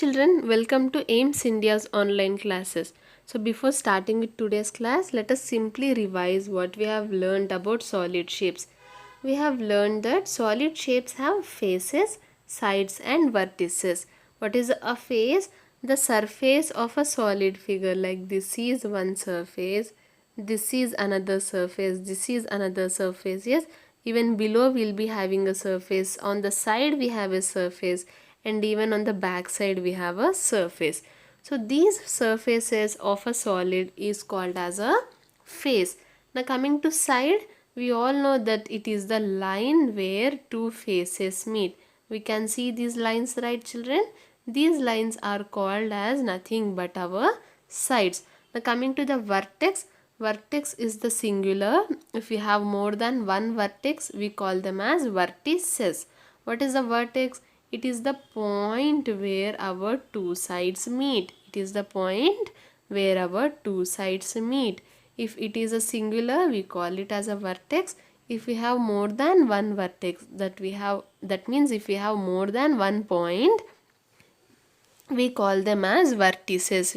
children, welcome to AIMS India's online classes. So before starting with today's class, let us simply revise what we have learned about solid shapes. We have learned that solid shapes have faces, sides and vertices. What is a face? The surface of a solid figure, like this is one surface, this is another surface, this is another surface. Yes, even below we'll be having a surface, on the side we have a surface, and even on the back side we have a surface. So these surfaces of a solid is called as a face. Now coming to side, we all know that it is the line where two faces meet. We can see these lines, right children? These lines are called as nothing but our sides. Now coming to the vertex, vertex is the singular. If we have more than one vertex, we call them as vertices. What is the vertex? It is the point where our two sides meet. It is the point where our two sides meet. If it is a singular, we call it as a vertex. If we have more than one vertex, that means if we have more than one point, we call them as vertices.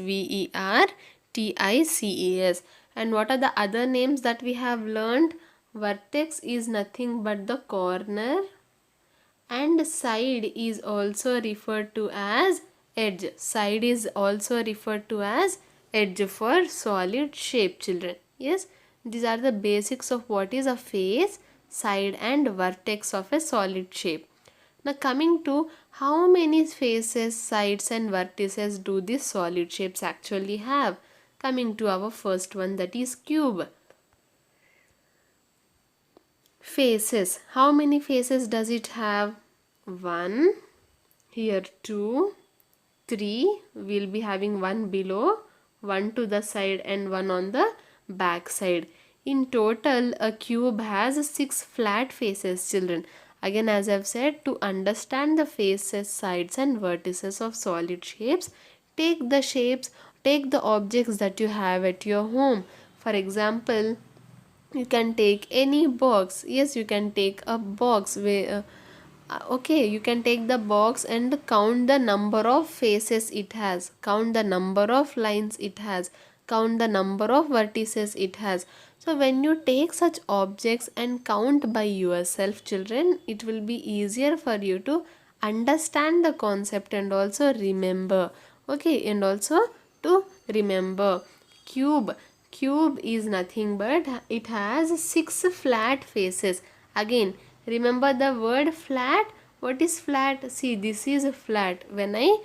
Vertices. And what are the other names that we have learned? Vertex is nothing but the corner, and side is also referred to as edge. Side is also referred to as edge for solid shape, children. Yes, these are the basics of what is a face, side and vertex of a solid shape. Now coming to how many faces, sides and vertices do these solid shapes actually have? Coming to our first one, that is cube. Faces. How many faces does it have? 1, here 2, 3. We'll be having one below, one to the side and one on the back side. In total, a cube has 6 flat faces, children. Again, as I've said, to understand the faces, sides and vertices of solid shapes, take the objects that you have at your home. For example, you can take any box. Yes, you can take a box where okay, you can take the box and count the number of faces it has, count the number of lines it has, count the number of vertices it has. So when you take such objects and count by yourself, children, it will be easier for you to understand the concept and also remember. Okay, and also to remember. Cube is nothing but it has 6 flat faces. Again, remember the word flat. What is flat? See, this is flat. When I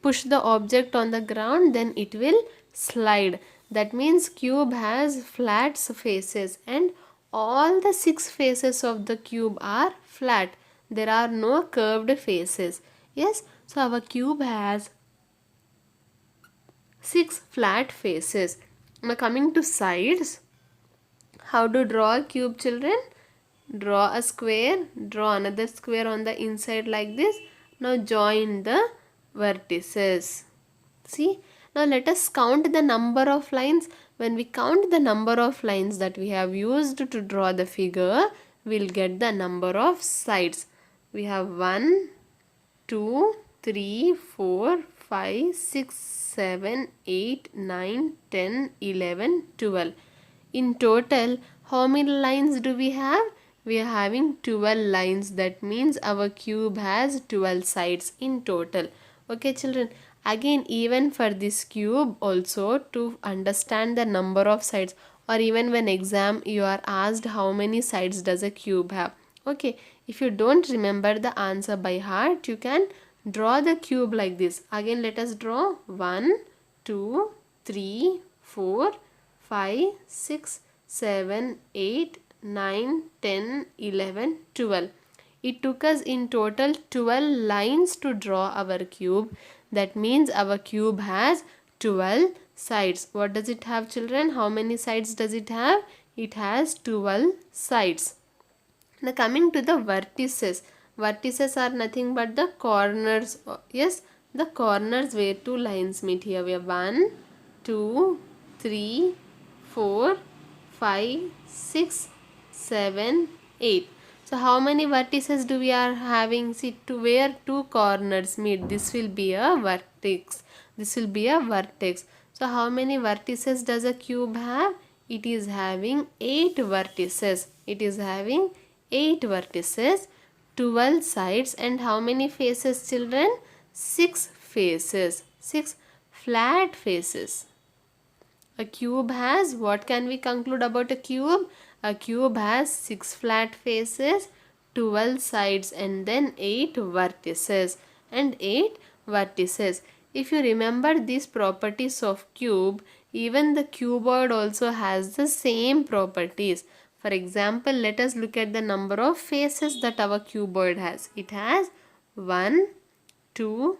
push the object on the ground, then it will slide. That means cube has flat faces, and all the 6 faces of the cube are flat. There are no curved faces. Yes, so our cube has 6 flat faces. Now coming to sides, how to draw a cube, children? Draw a square, draw another square on the inside like this. Now join the vertices. See, now let us count the number of lines. When we count the number of lines that we have used to draw the figure, we'll get the number of sides. We have 1, 2, 3, 4, 5, 6, 7, 8, 9, 10, 11, 12. In total, how many lines do we have? We are having 12 lines. That means our cube has 12 sides in total. Okay, children. Again, even for this cube also, to understand the number of sides, or even when exam you are asked how many sides does a cube have. Okay, if you don't remember the answer by heart, you can draw the cube like this. Again, let us draw 1, 2, 3, 4, 5, 6, 7, 8, 9, 10, 11, 12. It took us in total 12 lines to draw our cube. That means our cube has 12 sides. What does it have, children? How many sides does it have? It has 12 sides. Now coming to the vertices. Vertices are nothing but the corners. Yes, the corners where two lines meet. Here we have 1, 2, 3, 4, 5, 6, 7, 8. So how many vertices do we are having? See, to where two corners meet, this will be a vertex. This will be a vertex. So how many vertices does a cube have? It is having 8 vertices. It is having 8 vertices, 12 sides, and how many faces, children? 6 faces. 6 flat faces. A cube has, what can we conclude about a cube? A cube has 6 flat faces, 12 sides, and then 8 vertices. And 8 vertices. If you remember these properties of cube, even the cuboid also has the same properties. For example, let us look at the number of faces that our cuboid has. It has 1, 2,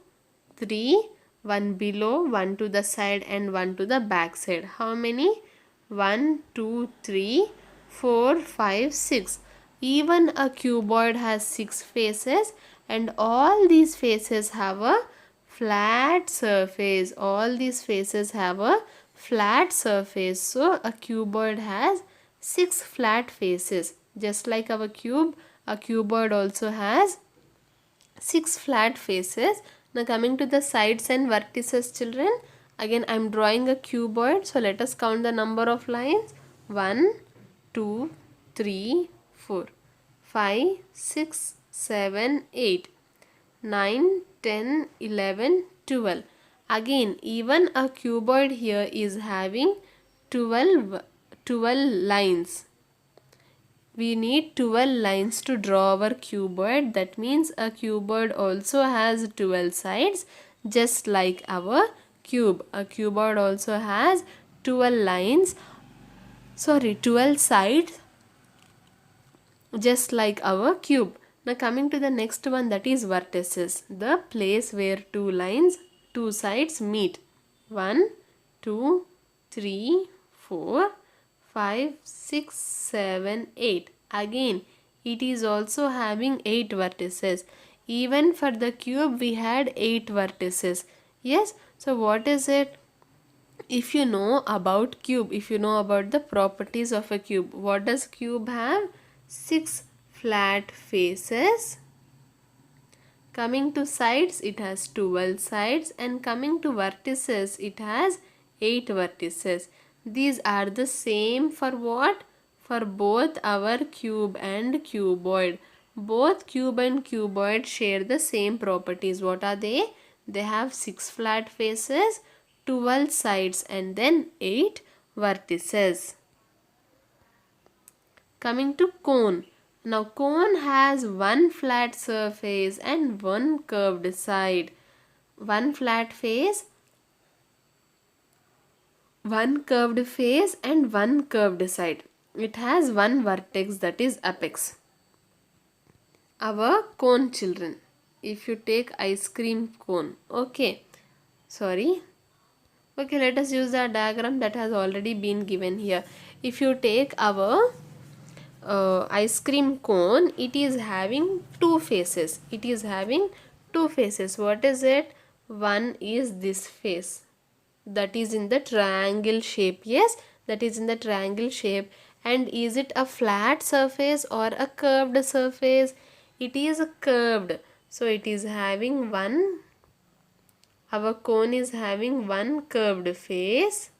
3, one below, one to the side, and one to the back side. How many? 1, 2, 3, 4, 5, 6. Even a cuboid has 6 faces, and all these faces have a flat surface. All these faces have a flat surface. So a cuboid has 6 flat faces. Just like our cube, a cuboid also has 6 flat faces. Now coming to the sides and vertices, children. Again I am drawing a cuboid. So let us count the number of lines. 1, 2, 3, 4, 5, 6, 7, 8, 9, 10, 11, 12. Again even a cuboid here is having 12 lines. We need 12 lines to draw our cuboid. That means a cuboid also has 12 sides, just like our cube. A cuboid also has 12 lines, 12 sides, just like our cube. Now coming to the next one, that is vertices, the place where two sides meet. 1, 2, 3, 4, 5, 6, 7, 8. Again it is also having 8 vertices. Even for the cube we had 8 vertices. Yes, so what is it? If you know about cube, if you know about the properties of a cube, what does cube have? 6 flat faces. Coming to sides, it has 12 sides, and coming to vertices, it has 8 vertices. These are the same for what? For both our cube and cuboid. Both cube and cuboid share the same properties. What are they? They have 6 flat faces, 12 sides, and then 8 vertices. Coming to cone. Now cone has one flat surface and one curved side. One flat face, one curved face, and one curved side. It has one vertex, that is apex. Our cone, children. If you take ice cream cone. Okay. Sorry. Okay, let us use the diagram that has already been given here. If you take our ice cream cone, it is having two faces. It is having two faces. What is it? One is this face, that is in the triangle shape. Yes, that is in the triangle shape. And is it a flat surface or a curved surface? It is curved. So it is having one, our cone is having one curved face,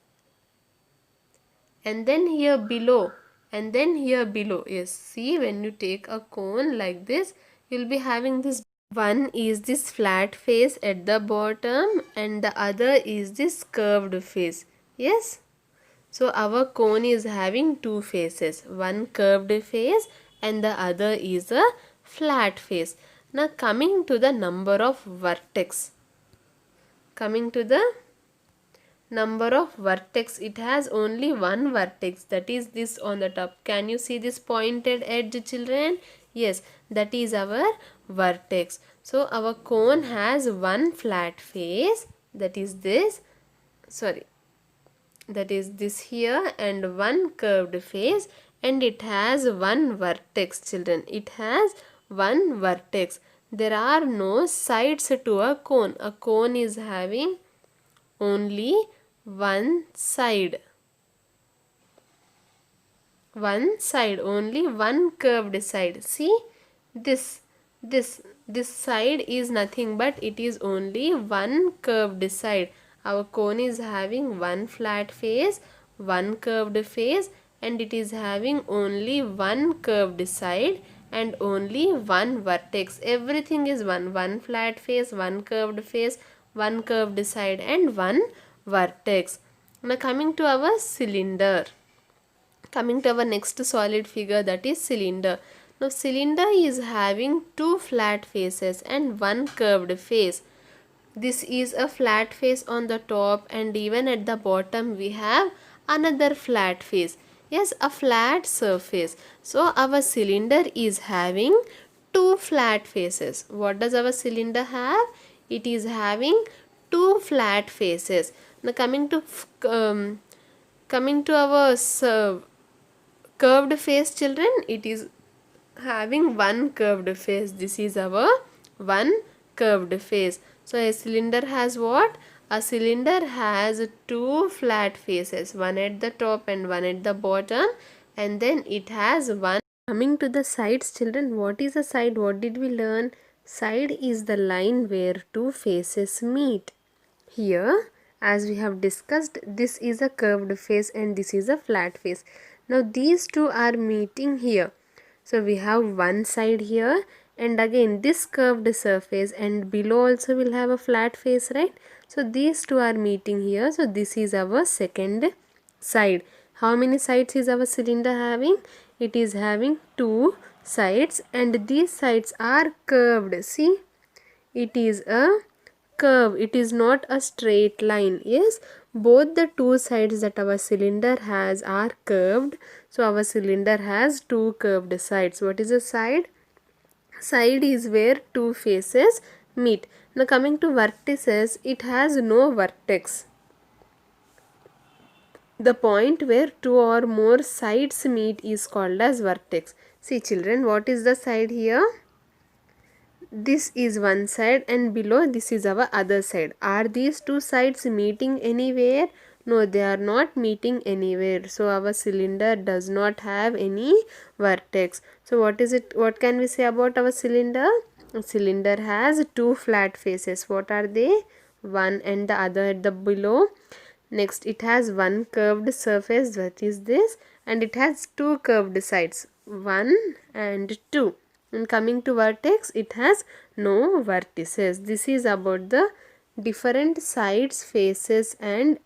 and then here below, and then here below. Yes, see, when you take a cone like this, you'll be having this. One is this flat face at the bottom, and the other is this curved face. Yes, so our cone is having two faces, one curved face and the other is a flat face. Now coming to the number of vertex. Coming to the number of vertex, it has only one vertex, that is this on the top. Can you see this pointed edge, children? Yes, that is our vertex. So our cone has one flat face, that is this, that is this here, and one curved face, and it has one vertex, children. It has one vertex. There are no sides to a cone. A cone is having only one side. one side, only one curved side. See, this this this side is nothing but it is only one curved side. Our cone is having one flat face, one curved face, and it is having only one curved side and only one vertex. Everything is one flat face, one curved face, one curved side, and one vertex. Now coming to our cylinder. Coming to our next solid figure, that is cylinder. Now cylinder is having two flat faces and one curved face. This is a flat face on the top, and even at the bottom we have another flat face. Yes, a flat surface. So our cylinder is having two flat faces. What does our cylinder have? It is having two flat faces. Now coming to our curved face, children, it is having one curved face. This is our one curved face. So a cylinder has what? A cylinder has two flat faces, one at the top and one at the bottom, and then it has one. Coming to the sides, children, what is a side? What did we learn? Side is the line where two faces meet. Here, as we have discussed, this is a curved face and this is a flat face. Now these two are meeting here. So we have one side here, and again this curved surface, and below also will have a flat face, right? So these two are meeting here. So this is our second side. How many sides is our cylinder having? It is having two sides, and these sides are curved. See, it is a curve, it is not a straight line. Yes, both the two sides that our cylinder has are curved. So our cylinder has two curved sides. What is a side? Side is where two faces meet. Now coming to vertices, it has no vertex. The point where two or more sides meet is called as vertex. See children, what is the side here? This is one side, and below this is our other side. Are these two sides meeting anywhere? No, they are not meeting anywhere. So our cylinder does not have any vertex. So what is it? What can we say about our cylinder? A cylinder has two flat faces. What are they? One and the other at the below. Next, it has one curved surface, that is this, and it has two curved sides, 1 and 2. And coming to vertex, it has no vertices. This is about the different sides, faces, and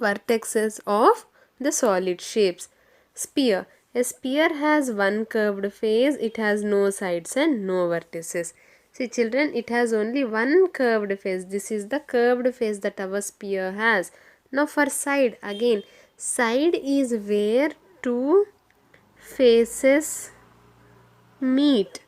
vertexes of the solid shapes. Sphere. A sphere has one curved face, it has no sides and no vertices. See children, it has only one curved face. This is the curved face that our sphere has. Now for side, again, side is where two faces meet.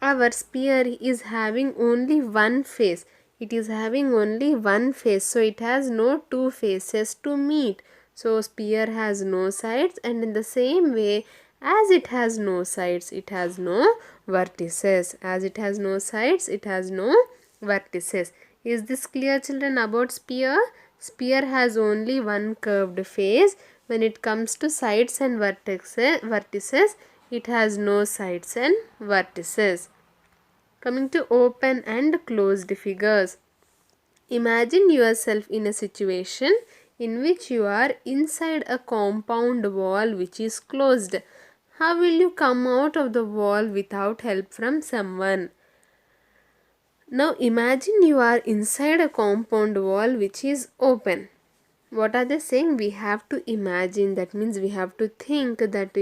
Our sphere is having only one face. It is having only one face, so it has no two faces to meet. So sphere has no sides, and in the same way, as it has no sides, it has no vertices. As it has no sides, it has no vertices. Is this clear children about sphere? Sphere has only one curved face. When it comes to sides and vertices, it has no sides and vertices. Coming to open and closed figures. Imagine yourself in a situation in which you are inside a compound wall which is closed. How will you come out of the wall without help from someone? Now imagine you are inside a compound wall which is open. What are they saying? We have to imagine, that means we have to think that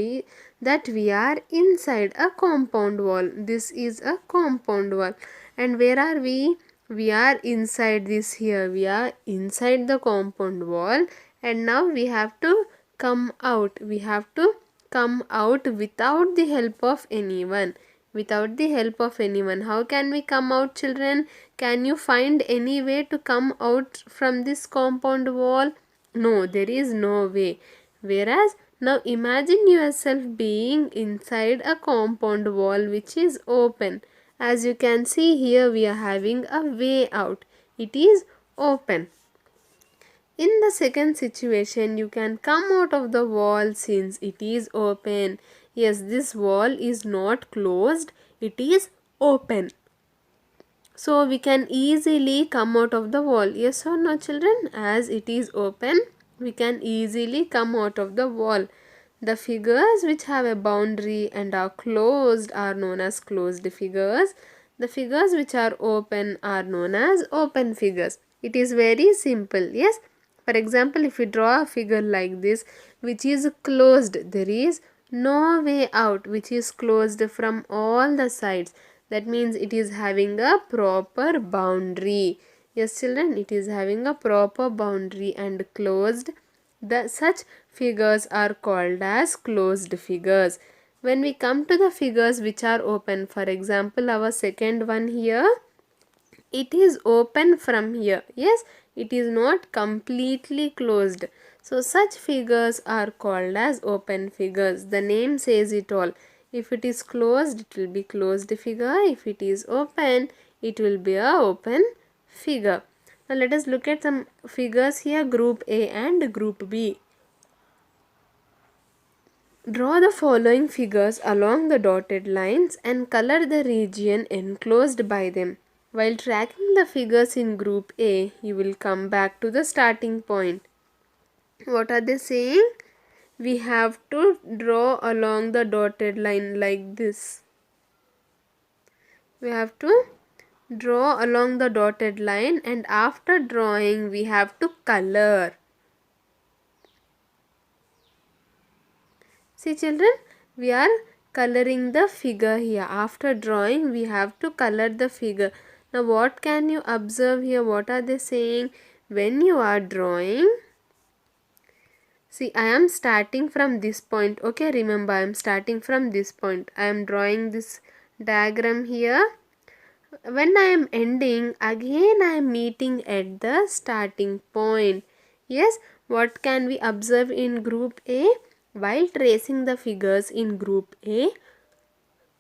we are inside a compound wall. This is a compound wall, and where are we? We are inside this here. We are inside the compound wall, and now we have to come out. We have to come out without the help of anyone. Without the help of anyone. How can we come out, children? Can you find any way to come out from this compound wall? No, there is no way. Whereas, now imagine yourself being inside a compound wall which is open. As you can see here, we are having a way out. It is open. In the second situation, you can come out of the wall since it is open. Yes, this wall is not closed, it is open. So we can easily come out of the wall. Yes or no, children? As it is open, we can easily come out of the wall. The figures which have a boundary and are closed are known as closed figures. The figures which are open are known as open figures. It is very simple. Yes. For example, if we draw a figure like this which is closed, there is no way out, which is closed from all the sides. That means it is having a proper boundary. Yes, children, it is having a proper boundary and closed. Such figures are called as closed figures. When we come to the figures which are open, for example, our second one here, it is open from here. Yes, it is not completely closed. So such figures are called as open figures. The name says it all. If it is closed, it will be closed figure. If it is open, it will be a open figure. Now let us look at some figures here, group A and group B. Draw the following figures along the dotted lines and color the region enclosed by them. While tracking the figures in group A, you will come back to the starting point. What are they saying? We have to draw along the dotted line like this. We have to draw along the dotted line, and after drawing we have to color. See children, we are coloring the figure here. After drawing, we have to color the figure. Now what can you observe here? What are they saying? When you are drawing, see, I am starting from this point. Okay, remember, I am starting from this point. I am drawing this diagram here. When I am ending, again I am meeting at the starting point. Yes, what can we observe in group A? While tracing the figures in group A,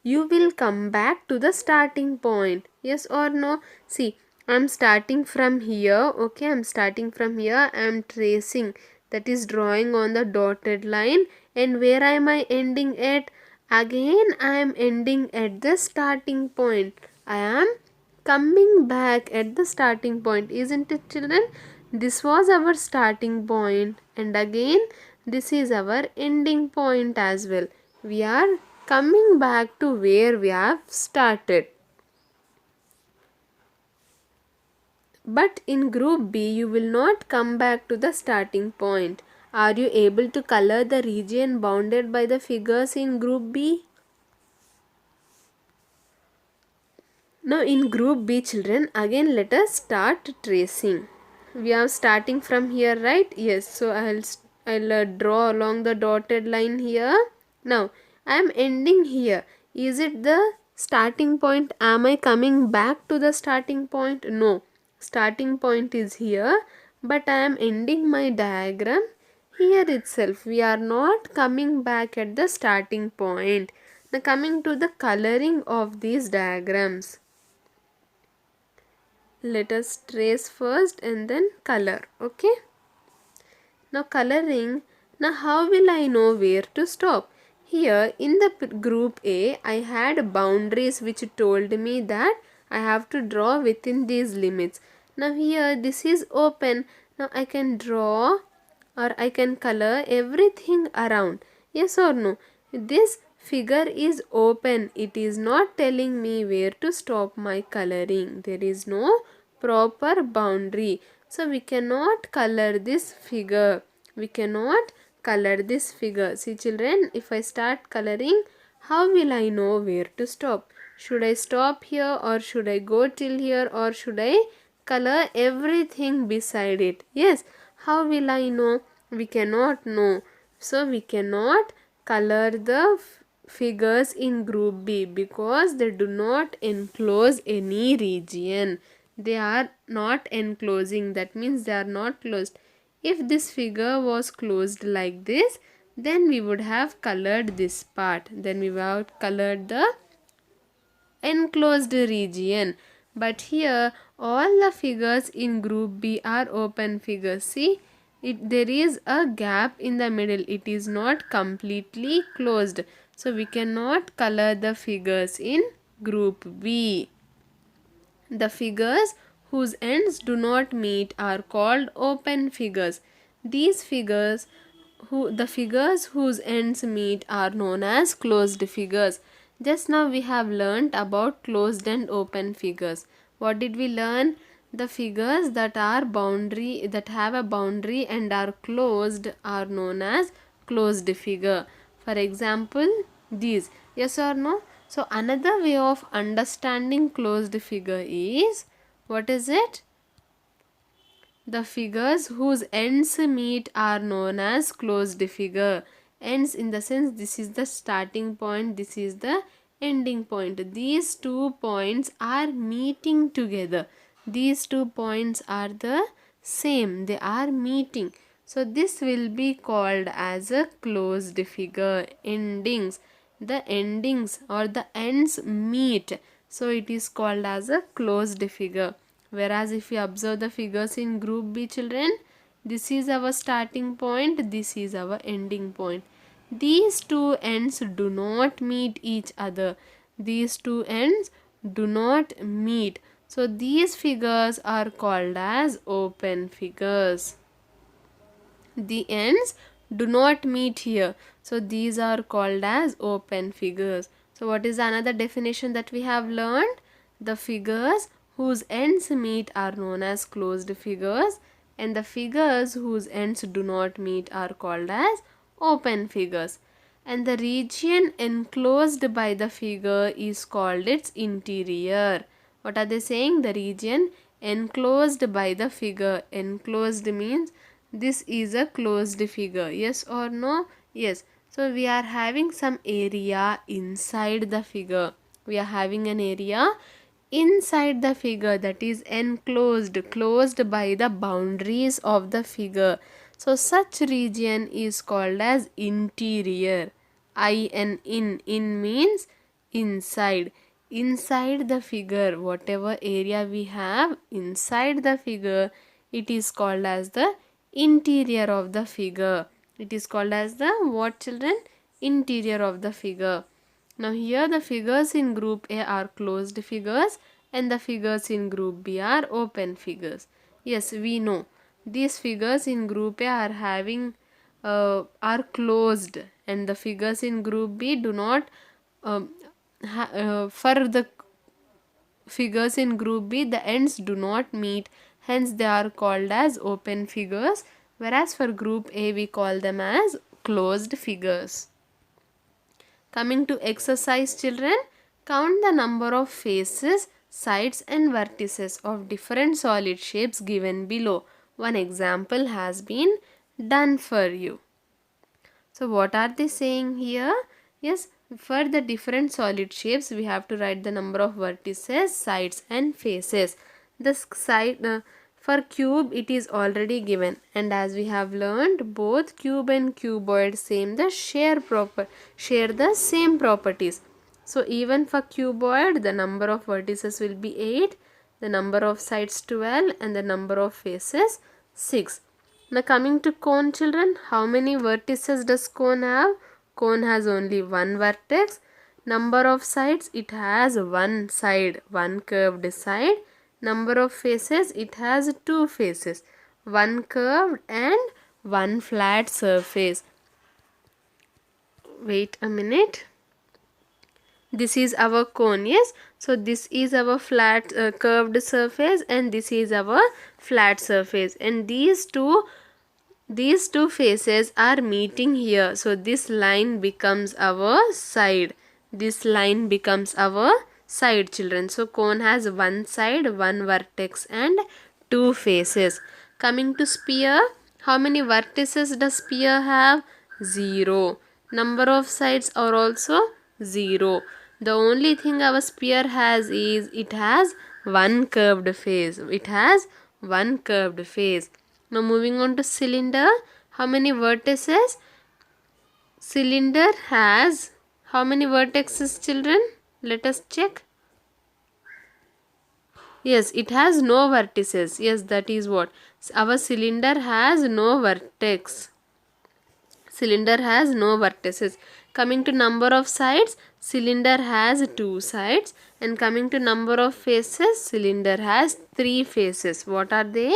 you will come back to the starting point. Yes or no? See, I am starting from here. Okay, I am starting from here. I am tracing, that is drawing on the dotted line. And where am I ending at? Again, I am ending at the starting point. I am coming back at the starting point. Isn't it, children? This was our starting point, and again this is our ending point as well. We are coming back to where we have started. But in group B, you will not come back to the starting point. Are you able to color the region bounded by the figures in group B? Now in group B, children, again let us start tracing. We are starting from here, right? Yes, so I'll draw along the dotted line here. Now I am ending here. Is it the starting point? Am I coming back to the starting point? No, starting point is here, but I am ending my diagram here itself. We are not coming back at the starting point. Now coming to the coloring of these diagrams. Let us trace first and then color. Okay, now coloring. Now how will I know where to stop? Here in the group A, I had boundaries which told me that I have to draw within these limits. Now here this is open. Now I can draw or I can color everything around. Yes or no? This figure is open. It is not telling me where to stop my coloring. There is no proper boundary. So we cannot color this figure. We cannot color this figure. See children, if I start coloring, how will I know where to stop? Should I stop here, or should I go till here, or should I color everything beside it? Yes, how will I know? We cannot know. So we cannot color the figures in group B because they do not enclose any region. They are not enclosing, that means they are not closed. If this figure was closed like this, then we would have colored this part. Then we would have colored the enclosed region. But here all the figures in group B are open figures. See, there is a gap in the middle. It is not completely closed. So we cannot color the figures in group B. The figures whose ends do not meet are called open figures. These figures the figures whose ends meet are known as closed figures. Just now we have learnt about closed and open figures. What did we learn? The figures that have a boundary and are closed are known as closed figure. For example, these. Yes or no? So another way of understanding closed figure is, what is it? The figures whose ends meet are known as closed figure. Ends in the sense, this is the starting point, this is the ending point. These 2 points are meeting together. These 2 points are the same, they are meeting. So this will be called as a closed figure. Endings, the endings or the ends meet, so it is called as a closed figure. Whereas if you observe the figures in group B, children, this is our starting point, this is our ending point. These 2 ends do not meet each other. These 2 ends do not meet. So these figures are called as open figures. The ends do not meet here. So these are called as open figures. So what is another definition that we have learned? The figures whose ends meet are known as closed figures, and the figures whose ends do not meet are called as open figures. And the region enclosed by the figure is called its interior. What are they saying? The region enclosed by the figure. Enclosed means this is a closed figure. Yes or no? Yes. So we are having some area inside the figure. We are having an area inside the figure that is enclosed, closed by the boundaries of the figure. So such region is called as interior. In means inside. Inside the figure, whatever area we have inside the figure, it is called as the interior of the figure. It is called as the what, children? Interior of the figure. Now here the figures in group A are closed figures and the figures in group B are open figures. Yes, we know these figures in group A are closed, and the figures in group B do not for the figures in group B, the ends do not meet, hence they are called as open figures, whereas for group A we call them as closed figures. Coming to exercise, children, count the number of faces, sides and vertices of different solid shapes given below. One example has been done for you. So what are they saying here? Yes, for the different solid shapes we have to write the number of vertices, sides and faces. The side for cube it is already given, and as we have learned, both cube and cuboid share the same properties. So even for cuboid the number of vertices will be 8, the number of sides 12 and the number of faces 6. Now coming to cone, children, how many vertices does cone have? Cone has only one vertex. Number of sides, it has one side, one curved side. Number of faces, it has two faces, one curved and one flat surface. Wait a minute. This is our cone, yes. So this is our flat curved surface and this is our flat surface, and these two faces are meeting here. So this line becomes our side. This line becomes our side, children. So cone has one side, one vertex and two faces. Coming to sphere, how many vertices does sphere have? 0. Number of sides are also 0. The only thing our sphere has is it has one curved face. It has one curved face. Now moving on to cylinder. How many vertices? Cylinder has how many vertices, children? Let us check. Yes, it has no vertices. Yes, that is what. Our cylinder has no vertex. Cylinder has no vertices. Coming to number of sides, cylinder has 2 sides, and coming to number of faces, cylinder has 3 faces. What are they?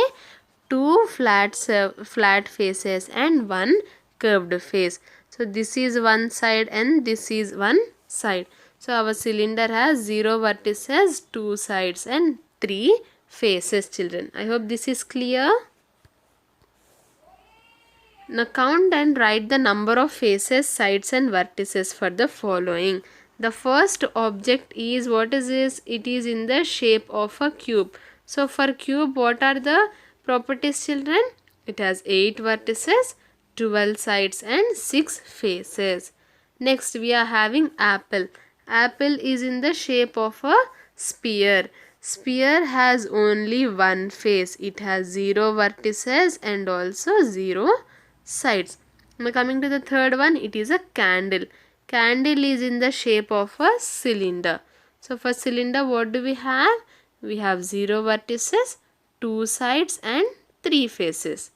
2 flat faces and 1 curved face. So this is one side and this is one side. So our cylinder has 0 vertices, 2 sides and 3 faces, children. I hope this is clear. Now count and write the number of faces, sides and vertices for the following. The first object is, what is this? It is in the shape of a cube. So for cube, what are the properties, children? It has 8 vertices, 12 sides and 6 faces. Next we are having apple. Apple is in the shape of a sphere. Sphere has only one face. It has 0 vertices and also 0 sides. Now coming to the third one, it is a candle. Candle is in the shape of a cylinder. So for cylinder, what do we have? We have 0 vertices, 2 sides and 3 faces.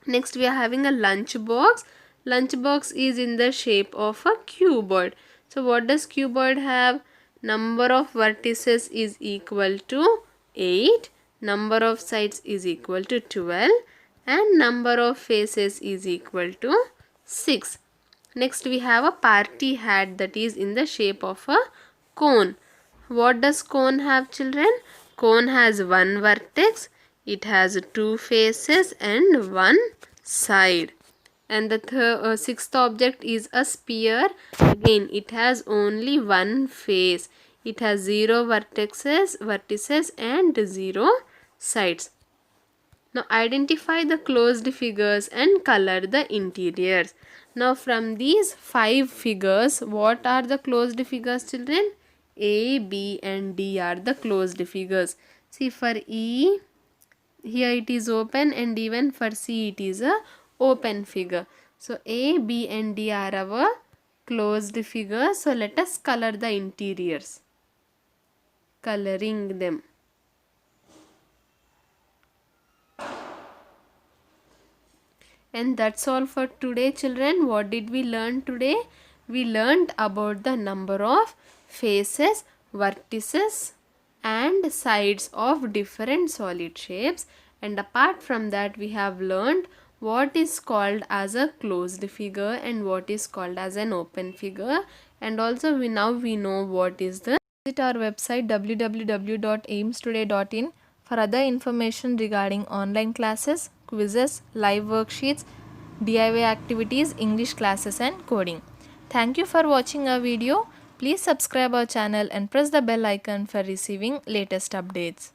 Next we are having a lunch box. Lunch box is in the shape of a cuboid. So what does cuboid have? Number of vertices is equal to 8. Number of sides is equal to 12. And number of faces is equal to 6. Next we have a party hat that is in the shape of a cone. What does cone have, children? Cone has one vertex, it has 2 faces and 1 side. And the sixth object is a sphere. Again, it has only one face. It has 0 vertices and 0 sides. Now identify the closed figures and color the interiors. Now from these 5 figures, what are the closed figures, children? A, B and D are the closed figures. See, for E, here it is open, and even for C it is a open figure. So A, B and D are our closed figures. So let us color the interiors. Coloring them. And that's all for today, children. What did we learn today? We learned about the number of faces, vertices and sides of different solid shapes. And apart from that, we have learned what is called as a closed figure and what is called as an open figure. And also we know what is the. Visit our website www.aimstoday.in for other information regarding online classes, quizzes, live worksheets, DIY activities, English classes and coding. Thank you for watching our video. Please subscribe our channel and press the bell icon for receiving latest updates.